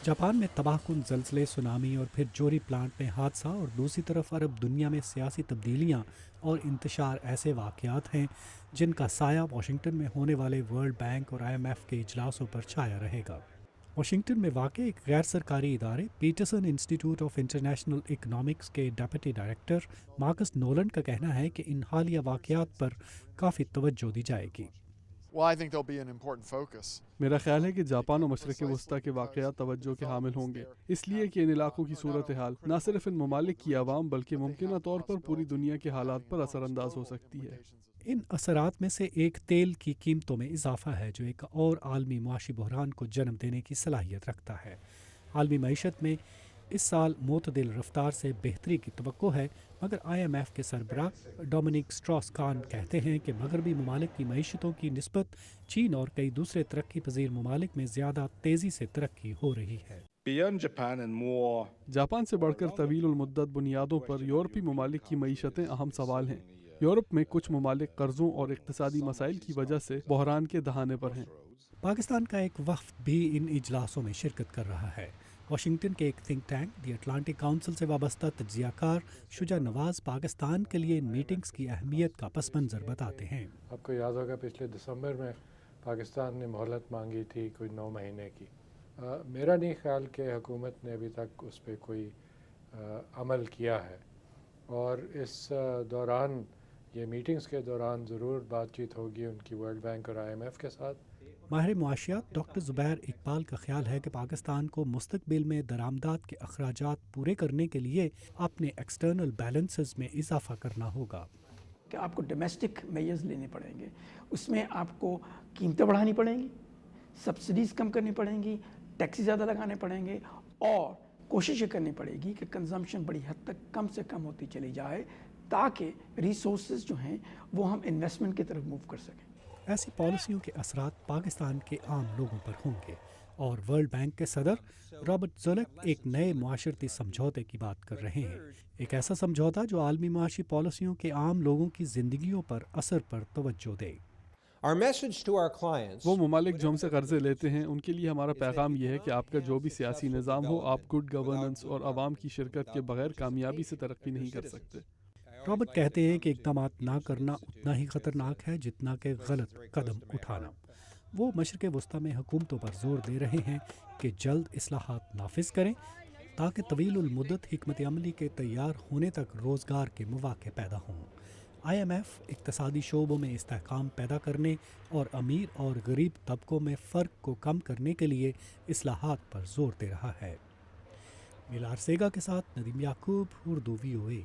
Japan में तबाहकुन ज़लज़ले, tsunami और फिर जोरी प्लांट में हादसा, और दूसरी तरफ अरब दुनिया में सियासी तब्दीलियाँ और इंतशार ऐसे वाक़यात हैं जिनका साया वाशिंगटन में होने वाले वर्ल्ड बैंक और IMF के इजलासों पर छाया रहेगा। वाशिंगटन में वाक़ एक गैर सरकारी इदारे Peterson Institute of International Economics के डेप्यूटी डायरेक्टर मार्कस नोलन का कहना है कि इन हालिया वाक़यात पर काफ़ी तवज्जो दी जाएगी। मेरा ख्याल है कि जापान और मशरक़ वस्ती के वाक़यात तवज्जो के हामिल होंगे, इसलिए कि इन इलाकों की सूरत हाल न सिर्फ इन ममालिक की आवाम बल्कि मुमकिन तौर पर पूरी दुनिया के हालात पर असरअंदाज हो सकती है। इन असरात में से एक तेल की कीमतों में इजाफा है, जो एक और आलमी मुआशी बहरान को जन्म देने की सलाहियत रखता है। आलमी मईशत में इस साल मोतदिल रफ्तार से बेहतरी की तवक्को है, मगर IMF के सरबराह डोमिनिक स्ट्रॉस कान कहते हैं कि मगरबी ममालिक की मईशतों की निस्बत चीन और कई दूसरे तरक्की पजीर ममालिक में ज़्यादा तेज़ी से तरक्की हो रही है। जापान से बढ़कर तवील उल मुद्दत बुनियादों पर यूरोपी ममालिक की मईशतें अहम सवाल हैं। यूरोप में कुछ ममालिक कर्ज़ों और इक़्तिसादी मसाइल की वजह से बहरान के दहाने पर हैं। पाकिस्तान का एक वफ़द भी इन इजलासों में शिरकत कर रहा है। वाशिंगटन के एक थिंक टैंक दी अटलांटिक काउंसिल से वाबस्ता तज्ज़ियाकार शुजा नवाज़ पाकिस्तान के लिए इन मीटिंग्स की अहमियत का पस मंज़र बताते हैं। आपको याद होगा पिछले दिसंबर में पाकिस्तान ने मोहलत मांगी थी कोई 9 महीने की। मेरा नहीं ख्याल कि हुकूमत ने अभी तक उस पर कोई अमल किया है, और इस दौरान ये मीटिंग्स के दौरान ज़रूर बातचीत होगी उनकी वर्ल्ड बैंक और IMF के साथ। माहिर मुआशियात डॉक्टर ज़ुबैर इकबाल का ख्याल है कि पाकिस्तान को मुस्तकबिल में दरामदात के अखराजात पूरे करने के लिए अपने एक्सटर्नल बैलेंसेस में इजाफा करना होगा। कि आपको डोमेस्टिक मेजर्स लेने पड़ेंगे, उसमें आपको कीमतें बढ़ानी पड़ेंगी, सब्सिडीज़ कम करनी पड़ेंगी, टैक्स ज़्यादा लगाने पड़ेंगे, और कोशिश करनी पड़ेगी कि कंजम्पशन बड़ी हद तक कम से कम होती चली जाए, ताकि रिसोर्सेज जो हैं वो हम इन्वेस्टमेंट की तरफ मूव कर सकें। ऐसी पॉलिसियों के असरात पाकिस्तान के आम लोगों पर होंगे, और वर्ल्ड बैंक के सदर रॉबर्ट ज़ुलेक एक नए मुआशरती समझौते की बात कर रहे हैं। एक ऐसा समझौता जो आलमी मुआशी पॉलिसियों के आम लोगों की ज़िंदगियों पर असर पर तवज्जो दे। वो ममालिक जो हमसे कर्जे लेते हैं, उनके लिए हमारा पैगाम यह है कि आपका जो भी सियासी निज़ाम हो, आप गुड गवर्नेंस और आवाम की शिरकत के बगैर कामयाबी से तरक्की नहीं कर सकते। रॉबर्ट कहते हैं कि इक़दामात ना करना उतना ही ख़तरनाक है जितना कि गलत कदम उठाना। वो मशरक़ वस्ती में हुकूमतों पर जोर दे रहे हैं कि जल्द इस्लाहात नाफिज करें, ताकि तवील उल मुद्दत हिकमत अमली के तैयार होने तक रोज़गार के मौक़े पैदा हों। IMF इक़्तिसादी शोबों में इस्तेहकाम पैदा करने और अमीर और गरीब तबकों में फ़र्क को कम करने के लिए इस्लाहात पर जोर दे रहा है। मिलार सेगा के साथ नदीम याकूब, उर्दू VOA।